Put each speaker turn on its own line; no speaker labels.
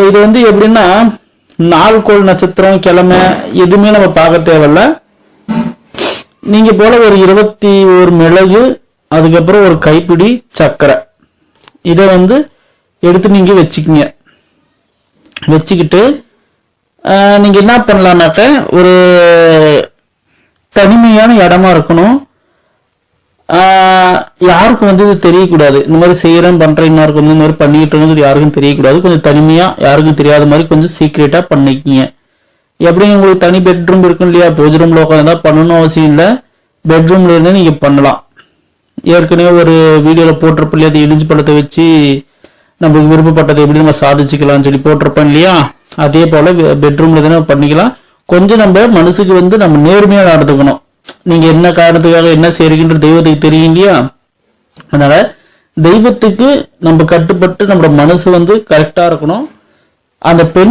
இது வந்து எப்படின்னா நாள் கோள் நட்சத்திரம் கிழமை எதுவுமே நம்ம பார்க்க தேவையில்ல. நீங்க போல ஒரு 21 மிளகு, அதுக்கப்புறம் ஒரு கைப்பிடி சர்க்கரை, இதை வந்து எடுத்து நீங்க வச்சுக்கிங்க. வச்சுக்கிட்டு நீங்க என்ன பண்ணலாம்னாக்க ஒரு தனிமையான இடமா இருக்கணும். யாருக்கும் வந்து இது தெரியக்கூடாது. இந்த மாதிரி செய்யறேன் பண்றேன், இன்னொருக்கு வந்து இந்த மாதிரி பண்ணிக்கிட்டு இருக்கிறது யாருக்கும் தெரியக்கூடாது. கொஞ்சம் தனிமையா யாருக்கும் தெரியாத மாதிரி கொஞ்சம் சீக்கிரட்டா பண்ணிக்கிங்க. எப்படி உங்களுக்கு தனி பெட்ரூம் இருக்கும் இல்லையா, பூஜை ரூம்ல உட்காந்து பண்ணணும் அவசியம் இல்லை. பெட்ரூம்ல இருந்து நீங்க பண்ணலாம். ஏற்கனவே ஒரு வீடியோல போட்டிருப்போம் இல்லையா, அது இடிஞ்சு பழத்தை வச்சு நம்மளுக்கு விருப்பப்பட்டதை எப்படி நம்ம சாதிச்சுக்கலாம்னு சொல்லி போட்டிருப்போம் இல்லையா. அதே போல பெட்ரூம்ல தானே பண்ணிக்கலாம். கொஞ்சம் நம்ம மனசுக்கு வந்து நம்ம நேர்மையா நடந்துக்கணும். நீங்க என்ன காரணத்துக்காக என்ன செய்றீங்கன்ற தெய்வத்துக்கு தெரியும் இல்லையா. அதனால தெய்வத்துக்கு நம்ம கட்டுப்பட்டு நம்ம மனசு வந்து கரெக்டா இருக்கணும். அந்த பெண்